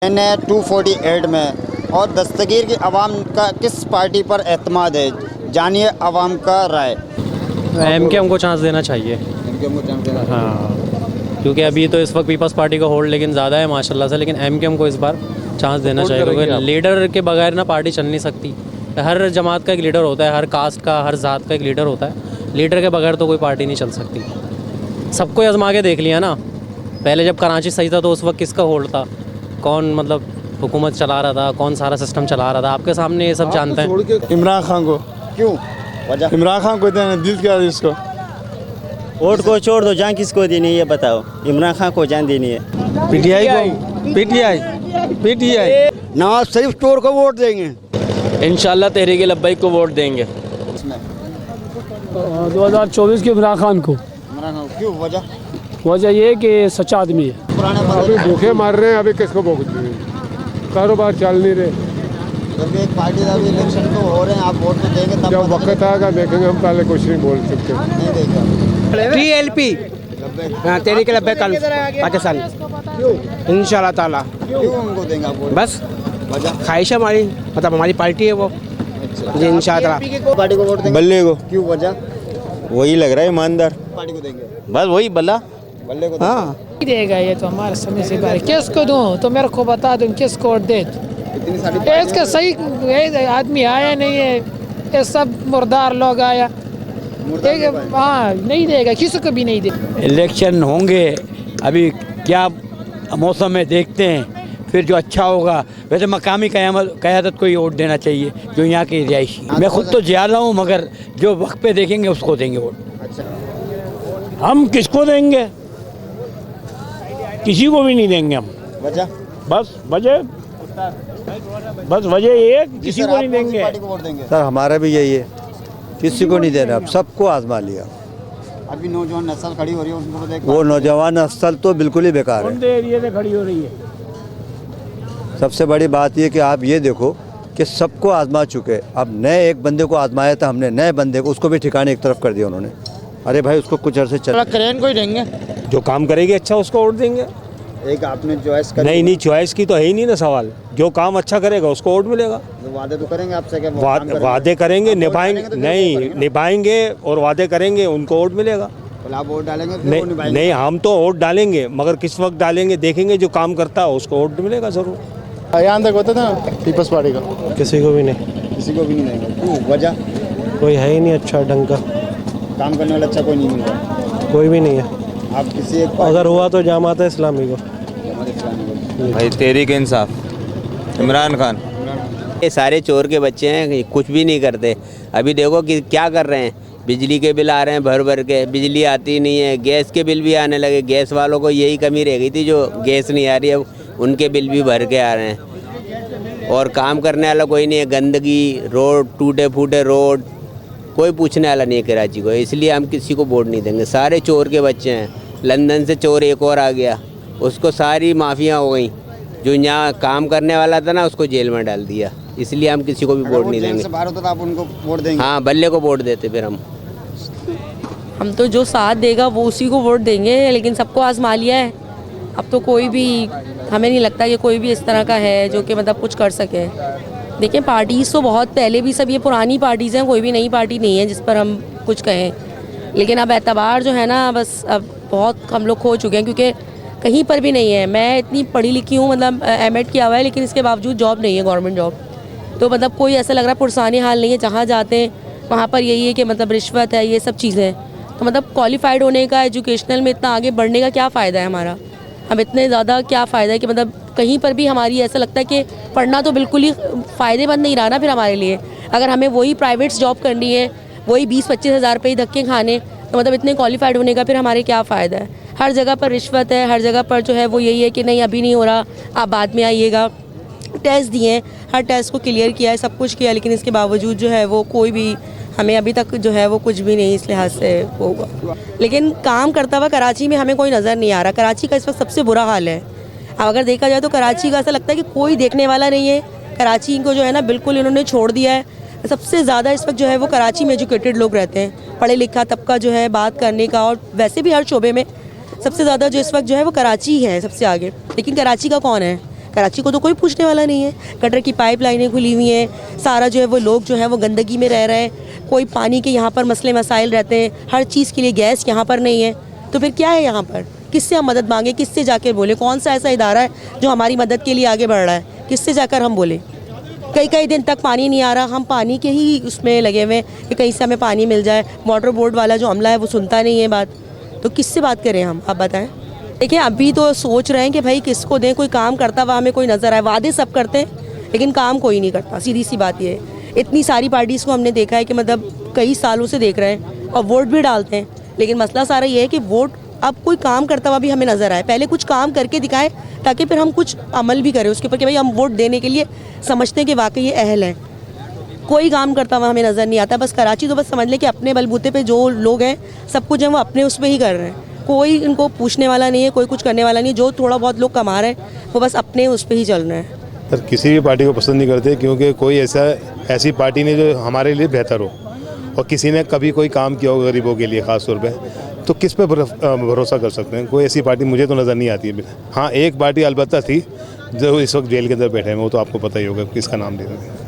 मैंने 248 में और दस्तगीर की आवाम का किस पार्टी पर एतमाद है, जानिए आवाम का राय। एमकेएम को चांस देना चाहिए। एमकेएम को चांस देना चाहिए। हाँ, क्योंकि अभी तो इस वक्त पीपल्स पार्टी का होल्ड लेकिन ज़्यादा है माशाल्लाह से, लेकिन एमकेएम को इस बार चांस देना चाहिए क्योंकि लीडर के बगैर ना पार्टी चल नहीं सकती। हर जमात का एक लीडर होता है, हर कास्ट का, हर ज़ात का एक लीडर होता है। लीडर के बगैर तो कोई पार्टी नहीं चल सकती। सबको आजमा के देख लिया ना, पहले जब कराची सही था तो उस वक्त किसका होल्ड था, कौन मतलब हुकूमत चला रहा था, कौन सारा सिस्टम चला रहा था, आपके सामने ये सब जानते हैं। इमरान खान को। क्यों वजह? इमरान खान को देना दिल क्या है इसको। वोट को छोड़ दो, जान किसको देनी है ये बताओ। इमरान खान को जान देनी है। पीटीआई को। पीटीआई नवाज शरीफ स्टोर को वोट देंगे। इंशाल्लाह तहरीक लब्बैक को वोट देंगे। 2024 के इमरान खान को। क्यों वजह? वजह ये कि सच्चा आदमी है। पुराने अभी भूखे मार रहे हैं, अभी किसको भूख कारोबार चल नहीं रहे। जब एक पार्टी का भी इलेक्शन तो हो रहे हैं, आप वोट तो देंगे तब जब वक्त आएगा देखेंगे, हम पहले कुछ नहीं बोल सकते। नहीं देंगे। TLP तहरीक लब्बैक पाकिस्तान इंशाल्लाह ताला। क्यों उनको देंगे आप वोट? बस वजह? ख्वाहिश हमारी, मतलब हमारी पार्टी है वो जी इंशाल्लाह। पार्टी को वोट देंगे। बल्ले को। क्यों वजह? वही लग रहा है ईमानदार। पार्टी को देंगे। बस वही बल्ला। बल्ले को हाँ देगा ये तो हमारे समझ से बाहर। किसको दूं तो मेरे को बता दूं, किसको वोट दे। इतनी सारी इसका सही आदमी आया नहीं है, ये सब मुर्दार लोग आया। हाँ नहीं देगा, किसी को भी नहीं दे। इलेक्शन होंगे, अभी क्या मौसम में देखते हैं, फिर जो अच्छा होगा। वैसे मकामी क़यादत को ही वोट देना चाहिए, जो यहाँ के रिहायशी। मैं खुद तो ज़्यादा हूँ, मगर जो वक्त पे देखेंगे उसको देंगे वोट। अच्छा, हम किसको देंगे? किसी को भी नहीं देंगे हम। वजह? बस वजह ये है कि किसी को नहीं देंगे। पार्टी को वोट देंगे। सर हमारा भी यही है, किसी को नहीं देना। अब सबको आजमा लिया। अभी नौजवान नस्ल खड़ी हो रही है, उनको देख। वो नौजवान नस्ल तो बिल्कुल ही बेकार है। एरिया से खड़ी हो रही है। सबसे बड़ी बात ये कि आप ये देखो कि सबको आजमा चुके। अब नए एक बंदे को आजमाया था हमने, नए बंदे को, उसको भी ठिकाने एक तरफ कर दिया उन्होंने। अरे भाई उसको कुछ अर्से चल करें को ही देंगे। जो काम करेगी अच्छा उसको वोट देंगे। एक आपने चॉइस कर नहीं चॉइस की तो है ही नहीं ना सवाल। जो काम अच्छा करेगा उसको वोट मिलेगा। वादे तो करेंगे आपसे कि वादे करेंगे, निभाएंगे नहीं, निभाएंगे और वादे करेंगे, उनको वोट मिलेगा। आप वोट डालेंगे? नहीं हम तो वोट डालेंगे, मगर किस वक्त डालेंगे देखेंगे। जो काम करता है उसको वोट मिलेगा जरूर। यहाँ तक होता था पीपल्स पार्टी का। किसी को भी नहीं। किसी को भी नहीं देंगे। क्यों वजह? कोई है ही नहीं अच्छा ढंग का काम करने वाला अच्छा कोई नहीं मिल रहा। कोई भी नहीं है। आप किसी एक अगर हुआ तो जमात इस्लामी को। भाई तहरीक इंसाफ, इमरान खान। ये सारे चोर के बच्चे हैं, कुछ भी नहीं करते। अभी देखो कि क्या कर रहे हैं। बिजली के बिल आ रहे हैं भर भर के, बिजली आती नहीं है। गैस के बिल भी आने लगे। गैस वालों को यही कमी रह गई थी, जो गैस नहीं आ रही है, उनके बिल भी भर के आ रहे हैं। और काम करने वाला कोई नहीं है। गंदगी, रोड टूटे फूटे रोड, कोई पूछने वाला नहीं है कराची को। इसलिए हम किसी को वोट नहीं देंगे। सारे चोर के बच्चे हैं। लंदन से चोर एक और आ गया, उसको सारी माफिया हो गई। जो यहाँ काम करने वाला था ना, उसको जेल में डाल दिया। इसलिए हम किसी को भी वोट नहीं देंगे। बाहर होता तो आप उनको वोट देंगे? हाँ, बल्ले को वोट देते फिर हम तो जो साथ देगा वो उसी को वोट देंगे, लेकिन सबको आजमा लिया है। अब तो कोई भी, हमें नहीं लगता कि कोई भी इस तरह का है जो कि मतलब कुछ कर सके। देखिए पार्टीज़ तो बहुत पहले भी सब ये पुरानी पार्टीज़ हैं, कोई भी नई पार्टी नहीं है जिस पर हम कुछ कहें। लेकिन अब एतबार जो है ना, बस अब बहुत हम लोग खो चुके हैं, क्योंकि कहीं पर भी नहीं है। मैं इतनी पढ़ी लिखी हूँ, मतलब एमएड किया हुआ है, लेकिन इसके बावजूद जॉब नहीं है, गवर्नमेंट जॉब। तो मतलब कोई ऐसा लग रहा है पुरसानी हाल नहीं है। जहाँ जाते हैं वहाँ पर यही है कि मतलब रिश्वत है, ये सब चीज़ें। तो मतलब क्वालिफाइड होने का, एजुकेशनल में इतना आगे बढ़ने का क्या फ़ायदा है हमारा? हम इतने ज़्यादा क्या फ़ायदा है कि मतलब कहीं पर भी हमारी ऐसा लगता है कि पढ़ना तो बिल्कुल ही फ़ायदेमंद नहीं रहा ना फिर हमारे लिए। अगर हमें वही प्राइवेट जॉब करनी है, वही 20-25 हज़ार रुपये धक्के खाने, तो मतलब इतने क्वालिफाइड होने का फिर हमारे क्या फ़ायदा है? हर जगह पर रिश्वत है, हर जगह पर जो है वो यही है कि नहीं अभी नहीं हो रहा, आप बाद में आइएगा। टेस्ट दिए, हर टेस्ट को क्लियर किया है, सब कुछ किया, लेकिन इसके बावजूद जो है वो कोई भी हमें अभी तक जो है वो कुछ भी नहीं इस लिहाज से होगा। लेकिन काम करता हुआ कराची में हमें कोई नज़र नहीं आ रहा। कराची का इस वक्त सबसे बुरा हाल है। अब अगर देखा जाए तो कराची का ऐसा लगता है कि कोई देखने वाला नहीं है। कराची को जो है ना बिल्कुल इन्होंने छोड़ दिया है। सबसे ज़्यादा इस वक्त जो है वो कराची में एजुकेटेड लोग रहते हैं, पढ़े लिखा तबका जो है बात करने का, और वैसे भी हर शोबे में सबसे ज़्यादा जो इस वक्त जो है वो कराची है सबसे आगे। लेकिन कराची का कौन है? कराची को तो कोई पूछने वाला नहीं है। कटर की पाइपलाइनें खुली हुई हैं, सारा जो है वो लोग जो है वो गंदगी में रह रहे हैं, कोई पानी के यहाँ पर मसले मसाइल रहते हैं, हर चीज़ के लिए गैस यहाँ पर नहीं है। तो फिर क्या है यहाँ पर? किससे हम मदद मांगे, किससे जाकर बोले? कौन सा ऐसा इदारा है जो हमारी मदद के लिए आगे बढ़ रहा है? किससे जाकर हम बोले? कई कई दिन तक पानी नहीं आ रहा, हम पानी के ही उसमें लगे हुए हैं कि कहीं से हमें पानी मिल जाए। वाटर बोर्ड वाला जो अमला है वो सुनता नहीं है बात, तो किससे बात करें हम? आप बताएं। देखिए अभी तो सोच रहे हैं कि भाई किसको दें, कोई काम करता हुआ हमें कोई नज़र आए। वादे सब करते हैं लेकिन काम कोई नहीं करता, सीधी सी बात ये है। इतनी सारी पार्टीज़ को हमने देखा है कि मतलब कई सालों से देख रहे हैं और वोट भी डालते हैं, लेकिन मसला सारा ये है कि वोट अब कोई काम करता हुआ भी हमें नज़र आए। पहले कुछ काम करके दिखाए ताकि फिर हम कुछ अमल भी करें उसके ऊपर कि भाई हम वोट देने के लिए समझते हैं कि वाकई ये अहल है। कोई काम करता हुआ हमें नज़र नहीं आता। बस कराची तो बस समझ लें कि अपने बलबूते पे जो लोग हैं सब कुछ है वो अपने उस पर ही कर रहे हैं। कोई इनको पूछने वाला नहीं है, कोई कुछ करने वाला नहीं है। जो थोड़ा बहुत लोग कमा रहे हैं वो बस अपने उस पर ही चल रहे हैं। सर किसी भी पार्टी को पसंद नहीं करते, क्योंकि कोई ऐसी पार्टी नहीं जो हमारे लिए बेहतर हो, और किसी ने कभी कोई काम किया हो गरीबों के लिए ख़ास तौर पे, तो किस पे भरोसा कर सकते हैं? कोई ऐसी पार्टी मुझे तो नज़र नहीं आती है। हाँ, एक पार्टी अलबत्ता थी जो इस वक्त जेल के अंदर बैठे हैं, वो तो आपको पता ही होगा किसका नाम ले रहे हैं।